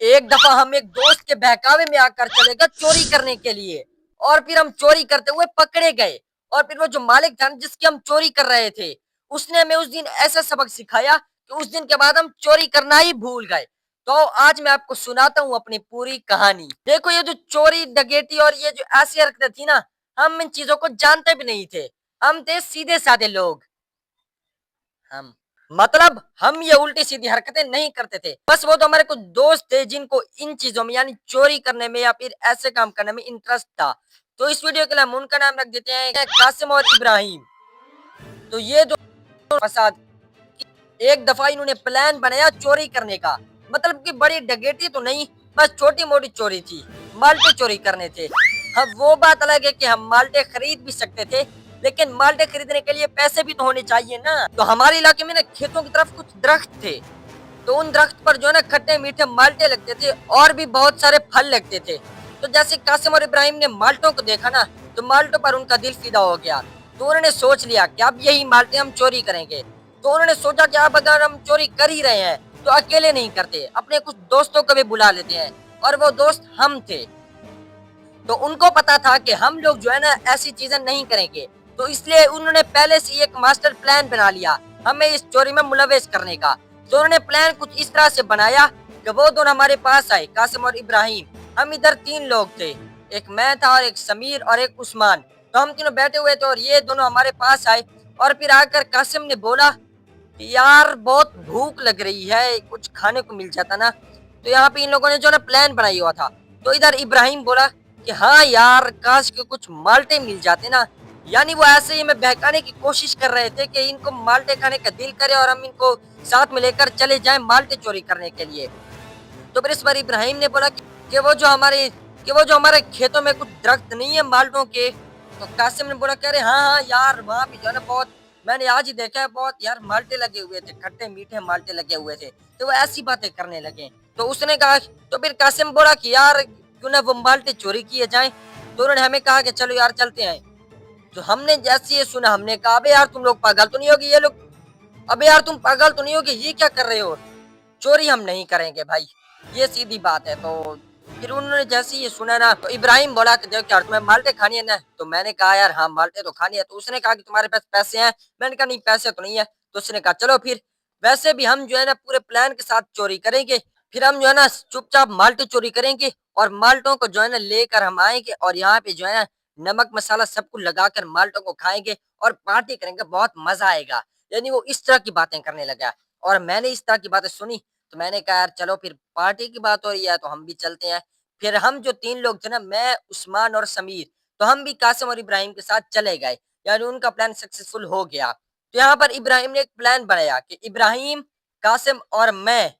एक दफा हम एक दोस्त के बहकावे में आकर चले गए चोरी करने के लिए, और फिर हम चोरी करते हुए पकड़े गए। और फिर वो जो मालिक था जिसकी हम चोरी कर रहे थे, उसने हमें उस दिन ऐसा सबक सिखाया कि उस दिन के बाद हम चोरी करना ही भूल गए। तो आज मैं आपको सुनाता हूँ अपनी पूरी कहानी। देखो, ये जो चोरी डकैती और ये जो ऐसी हरकतें थी ना, हम इन चीजों को जानते भी नहीं थे। हम थे सीधे साधे लोग। हम मतलब हम ये उल्टी सीधी हरकतें नहीं करते थे। बस वो तो हमारे कुछ दोस्त थे जिनको इन चीजों में यानी चोरी करने में या फिर ऐसे काम करने में इंटरेस्ट था। तो इस वीडियो के लिए हम उनका नाम रख देते हैं कासिम और इब्राहिम। तो ये दो फसाद, एक दफा इन्होंने प्लान बनाया चोरी करने का। मतलब कि बड़ी डकैती तो नहीं, बस छोटी मोटी चोरी थी। माल्टे चोरी करने थे। अब वो बात अलग है कि हम माल्टे खरीद भी सकते थे, लेकिन माल्टे खरीदने के लिए पैसे भी तो होने चाहिए ना। तो हमारे इलाके में ना खेतों की तरफ कुछ दरख्त थे। तो उन दरख्त पर जो है ना खट्टे मीठे माल्टे लगते थे और भी बहुत सारे फल लगते थे। तो जैसे कासिम और इब्राहिम ने माल्टों को देखा ना, तो माल्टों पर उनका दिल फिदा हो गया। तो उन्होंने सोच लिया कि अब यही माल्टे हम चोरी करेंगे। तो उन्होंने सोचा कि अब अगर हम चोरी कर ही रहे हैं तो अकेले नहीं करते, अपने कुछ दोस्तों को भी बुला लेते हैं। और वो दोस्त हम थे। तो उनको पता था कि हम लोग जो है ना ऐसी चीजें नहीं करेंगे। तो इसलिए उन्होंने पहले से एक मास्टर प्लान बना लिया हमें इस चोरी में मुलविस करने का। तो उन्होंने प्लान कुछ इस तरह से बनाया कि वो दोनों हमारे पास आए, कासिम और इब्राहिम। हम इधर तीन लोग थे, एक मैं था और एक समीर और एक उस्मान। तो हम तीनों बैठे हुए थे और ये दोनों हमारे पास आए। और फिर आकर कासिम ने बोला कि यार बहुत भूख लग रही है, कुछ खाने को मिल जाता ना। तो यहाँ पे इन लोगों ने जो ना प्लान बनाई हुआ था। तो इधर इब्राहिम बोला कि हाँ यार, काश के कुछ माल्टे मिल जाते ना। यानी वो ऐसे ही हमें बहकाने की कोशिश कर रहे थे कि इनको माल्टे खाने का दिल करे और हम इनको साथ में लेकर चले जाएं माल्टे चोरी करने के लिए। तो फिर इस बार इब्राहिम ने बोला कि वो जो हमारे खेतों में कुछ दरख्त नहीं है माल्टों के। तो कासिम ने बोला कह रहे हाँ हाँ यार, वहाँ भी जो है ना बहुत, मैंने आज ही देखा है, बहुत यार माल्टे लगे हुए थे, खट्टे मीठे माल्टे लगे हुए थे। तो वो ऐसी बातें करने लगे। तो उसने कहा, तो फिर कासिम बोला कि यार क्यों ना वो माल्टे चोरी किए जाएं। तो उन्होंने हमें कहा कि चलो यार चलते हैं। तो हमने जैसे ये सुना, हमने कहा अबे यार तुम लोग पागल तो नहीं होगी ये लोग, अबे यार तुम पागल तो नहीं होगी, ये क्या कर रहे हो, चोरी हम नहीं करेंगे भाई, ये सीधी बात है। तो फिर उन्होंने जैसे ये सुना ना, तो इब्राहिम बोला कि देखो यार तुम्हें माल्टे खानी है ना। तो मैंने कहा यार हाँ माल्टे तो खानी है। तो उसने कहा कि तुम्हारे पास पैसे हैं। मैंने कहा नहीं पैसे तो नहीं है। तो उसने कहा चलो फिर वैसे भी हम जो है ना पूरे प्लान के साथ चोरी करेंगे। फिर हम जो है ना चुपचाप माल्टे चोरी करेंगे और माल्टों को जो है ना लेकर हम आएंगे और यहाँ पे जो है ना नमक मसाला सब कुछ लगाकर माल्टों को खाएंगे और पार्टी करेंगे, बहुत मजा आएगा। यानी वो इस तरह की बातें करने लगा। और मैंने इस तरह की बातें सुनी तो मैंने कहा यार चलो फिर पार्टी की बात हो रही है तो हम भी चलते हैं। फिर हम जो तीन लोग थे ना, मैं उस्मान और समीर, तो हम भी कासिम और इब्राहिम के साथ चले गए। यानी उनका प्लान सक्सेसफुल हो गया। तो यहाँ पर इब्राहिम ने एक प्लान बनाया कि इब्राहिम, कासिम और मैं,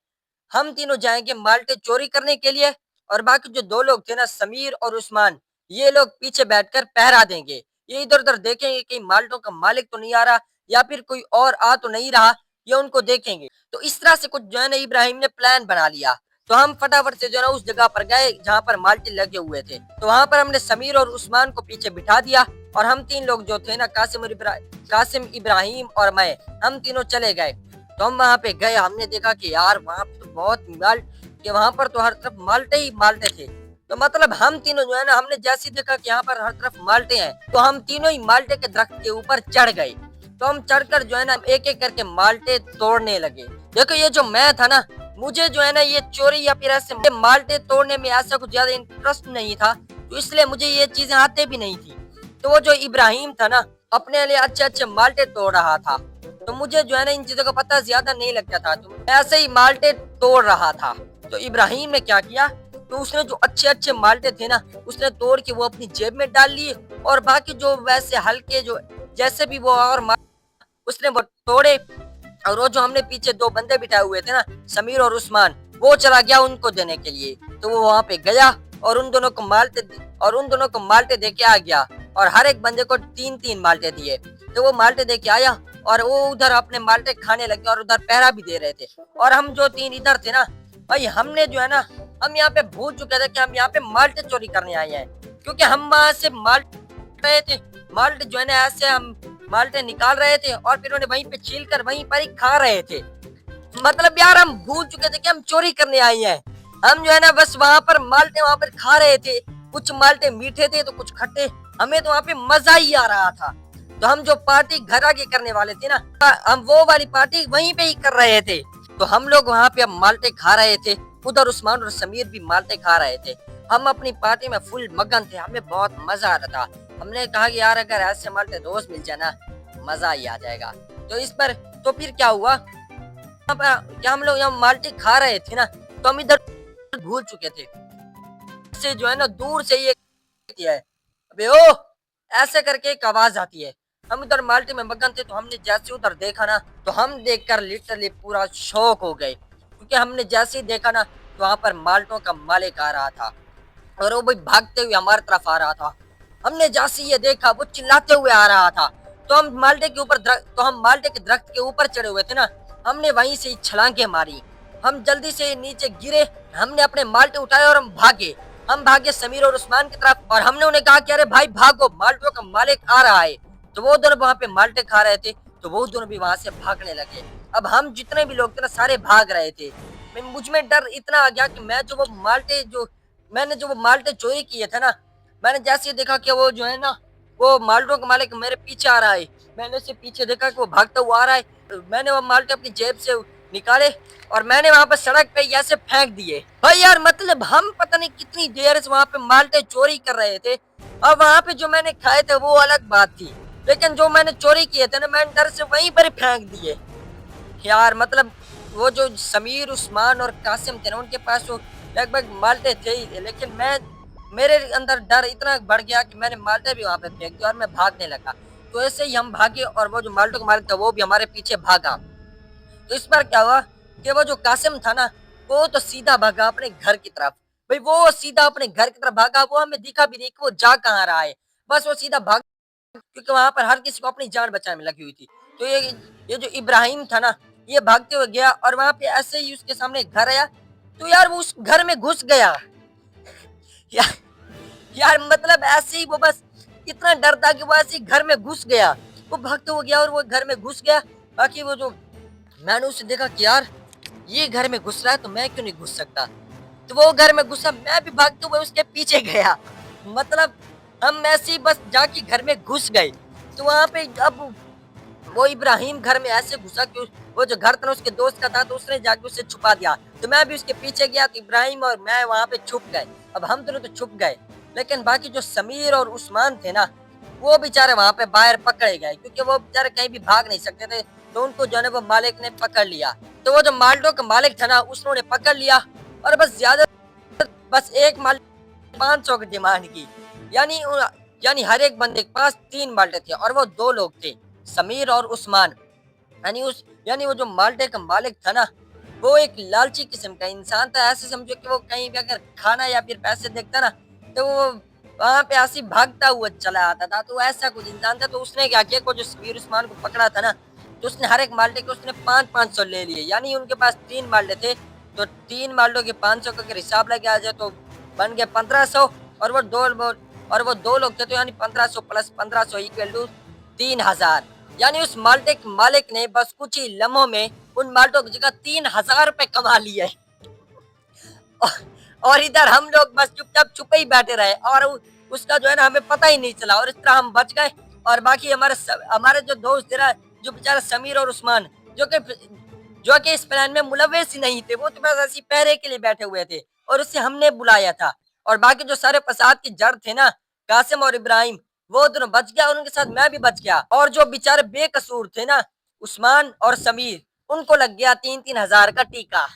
हम तीनों जाएंगे माल्टे चोरी करने के लिए। और बाकी जो दो लोग थे ना, समीर और उस्मान, ये लोग पीछे बैठकर पहरा देंगे। ये इधर उधर देखेंगे कि माल्टों का मालिक तो नहीं आ रहा या फिर कोई और आ तो नहीं रहा, ये उनको देखेंगे। तो इस तरह से कुछ जो है ना इब्राहिम ने प्लान बना लिया। तो हम फटाफट से जो है ना उस जगह पर गए जहाँ पर माल्टे लगे हुए थे। तो वहां पर हमने समीर और उस्मान को पीछे बिठा दिया और हम तीन लोग जो थे ना, कासिम, इब्राहिम और मैं, हम तीनों चले गए। तो हम वहां पे गए, हमने देखा कि यार वहां पे तो बहुत माल, कि वहां पर तो हर तरफ माल्टे ही माल्टे थे। तो मतलब हम तीनों जो है ना, हमने जैसे देखा कि यहाँ पर हर तरफ माल्टे हैं, तो हम तीनों ही माल्टे के दरख्त के ऊपर चढ़ गए। तो हम चढ़कर जो है ना एक एक करके माल्टे तोड़ने लगे। देखो ये जो मैं था ना, मुझे जो है ना ये चोरी या फिर ऐसे माल्टे तोड़ने में ऐसा कुछ ज्यादा इंटरेस्ट नहीं था। तो इसलिए मुझे ये चीजें आते भी नहीं थी। तो वो जो इब्राहिम था ना, अपने लिए अच्छे अच्छे माल्टे तोड़ रहा था। तो मुझे जो है ना इन चीजों का पता ज्यादा नहीं लगता था। तो ऐसे ही माल्टे तोड़ रहा था। तो इब्राहिम ने क्या किया, तो उसने जो अच्छे अच्छे माल्टे थे ना, उसने तोड़ के वो अपनी जेब में डाल लिए। और बाकी जो वैसे हल्के जो जैसे भी वो और उसने वो तोड़े। और वो जो हमने पीछे दो बंदे बिठाए हुए थे ना, समीर और उस्मान, वो चला गया उनको देने के लिए। तो वो वहां पे गया और उन दोनों को माल्टे दे के आ गया। और हर एक बंदे को तीन तीन माल्टे दिए। तो वो माल्टे दे के आया और वो उधर अपने माल्टे खाने लगे और उधर पहरा भी दे रहे थे। और हम जो तीन इधर थे ना भाई, हमने जो है ना, हम यहाँ पे भूल चुके थे कि हम यहाँ पे माल्टे चोरी करने आए हैं। क्योंकि हम वहां से रहे थे, माल्टे जो है ना ऐसे हम माल्टे निकाल रहे थे और फिर उन्हें वहीं पे छील कर वहीं पर ही खा रहे थे। मतलब यार हम भूल चुके थे कि हम चोरी करने आए हैं। हम जो है ना बस वहां पर माल्टे वहां पर खा रहे थे, कुछ माल्टे मीठे थे तो कुछ खट्टे, हमें तो वहां पे मजा ही आ रहा था। तो हम जो पार्टी घर आके करने वाले थे ना, हम वो वाली पार्टी वहीं पे ही कर रहे थे। तो हम लोग वहां पे अब माल्टे खा रहे थे, उधर उस्मान और समीर भी माल्टे खा रहे थे। हम अपनी पार्टी में फुल मगन थे, हमें बहुत मजा आ रहा था। हमने कहा कि यार अगर ऐसे माल्टे रोज मिल जाए ना, मजा ही आ जाएगा। तो इस पर तो फिर क्या हुआ, क्या हम लोग यहाँ माल्टे खा रहे थे ना, तो हम इधर भूल चुके थे से जो है ना दूर से ये किया है, अबे ओ ऐसे करके एक आवाज आती है। हम इधर माल्टे में मगन थे, तो हमने जैसे उधर देखा ना, तो हम देखकर लिटरली पूरा शौक हो गए, क्योंकि हमने जैसे ही देखा ना, तो वहां पर माल्टों का मालिक आ रहा था और वो भी भागते हुए हमारी तरफ आ रहा था। हमने जैसे ये देखा, वो चिल्लाते हुए आ रहा था। तो हम माल्टे के दरख्त के ऊपर चढ़े हुए थे ना, हमने वहीं से छलांगे मारी। हम जल्दी से नीचे गिरे, हमने अपने माल्टे उठाए और हम भागे समीर और उस्मान की तरफ, और हमने उन्हें कहा कि अरे भाई भागो, माल्टों का मालिक आ रहा है। तो वो दोनों वहां पे माल्टे खा रहे थे, तो वो दोनों भी वहां से भागने लगे। अब हम जितने भी लोग थे ना, सारे भाग रहे थे। मुझ में डर इतना आ गया कि मैंने जो वो माल्टे चोरी किए थे ना, मैंने जैसे ही देखा कि वो जो है ना, वो माल्टों का मालिक मेरे पीछे आ रहा है, मैंने उसे पीछे देखा कि वो भागता हुआ आ रहा है, तो मैंने वो माल्टे अपनी जेब से निकाले और मैंने वहां पर सड़क पे ऐसे फेंक दिए। भाई यार मतलब हम पता नहीं कितनी देर से वहां पे माल्टे चोरी कर रहे थे, और वहां पे जो मैंने खाए थे वो अलग बात थी, लेकिन जो मैंने चोरी किए थे ना, मैंने डर से वहीं पर फेंक दिए। यार मतलब वो जो समीर उस्मान और कासिम थे ना, उनके पास तो लगभग माल्टे थे ही, लेकिन मेरे अंदर डर इतना बढ़ गया कि मैंने माल्टे भी वहां पे फेंक दिया और मैं भागने लगा। तो ऐसे ही हम भागे और वो जो माल्टो का मालिक था वो भी हमारे पीछे भागा। तो इस बार क्या हुआ कि वो जो कासिम था ना, वो तो सीधा भागा अपने घर की तरफ। भाई वो सीधा अपने घर की तरफ भागा, वो हमें दिखा भी नहीं कि वो जा कहाँ रहा है, बस वो सीधा भाग, क्योंकि वहां पर हर किसी को अपनी जान बचाने में लगी हुई थी। तो ये जो इब्राहिम था ना, ये भागते हुए गया और वहां पे ऐसे ही उसके सामने एक घर आया, तो यार वो उस घर में घुस गया। यार, यार मतलब ऐसे ही वो बस इतना डर था कि वो ऐसे ही घर में घुस गया। वो भागते हुए गया और वो घर में घुस गया। बाकी वो जो मैंने उसे देखा कि यार ये घर में घुस रहा है तो मैं क्यों नहीं घुस सकता। तो वो घर में घुसा, मैं भी भागते हुए उसके पीछे गया। मतलब हम ऐसे ही बस जाके घर में घुस गए। तो वहां पे अब वो इब्राहिम घर में ऐसे घुसा कि वो जो घर था ना उसके दोस्त का था, तो उसने जाके उसे छुपा दिया। तो मैं भी उसके पीछे गया, तो इब्राहिम और मैं वहां पे छुप गए। अब हम दोनों तो छुप गए, लेकिन बाकी जो समीर और उस्मान थे ना, वो बेचारे वहां पे बाहर पकड़े गए, क्योंकि वो बेचारे कहीं भी भाग नहीं सकते थे। तो उनको जो है वो मालिक ने पकड़ लिया। तो वो जो माल्टो का मालिक था ना, उसने पकड़ लिया और बस एक माल 500 की डिमांड की। यानी यानी हर एक बंदे के पास 3 माल्टे थे और वो 2 लोग थे, समीर और उस्मान। यानी वो जो माल्टे का मालिक था ना, वो एक लालची किस्म का इंसान था। ऐसे समझो कि वो कहीं भी अगर खाना या फिर पैसे देखता ना, तो वो वहां पे ऐसे ही भागता हुआ चला आता था। तो ऐसा कुछ इंसान था। तो उसने क्या किया, को जो समीर उस्मान को पकड़ा था ना, तो उसने हर एक माल्टे के उसने 500 ले लिए। यानी उनके पास 3 माल्टे थे, तो 3 माल्टों के 500 का अगर हिसाब लगे जाए तो बन गया 1500। और वो 2 लोग थे, तो यानी 1500 प्लस 1500 इक्वल टू 3000। यानी उस माल्टे के मालिक ने बस कुछ ही लम्हों में उन माल्टों की जगह 3000 रुपए कमा लिए। और इधर हम लोग बस चुपचाप छुपे ही बैठे रहे, और उसका जो है ना हमें पता ही नहीं चला, और इस तरह हम बच गए। और बाकी हमारे जो दोस्त थे ना, जो बेचारा समीर और उस्मान, जो कि इस प्लान में मुलव्वस ही नहीं थे, वो तो बस ऐसी पहरे के लिए बैठे हुए थे और उससे हमने बुलाया था। और बाकी जो सारे फसाद की जड़ थे ना, कासिम और इब्राहिम, वो दोनों बच गया और उनके साथ मैं भी बच गया। और जो बेचारे बेकसूर थे ना, उस्मान और समीर, उनको लग गया 3-3 हजार का टीका।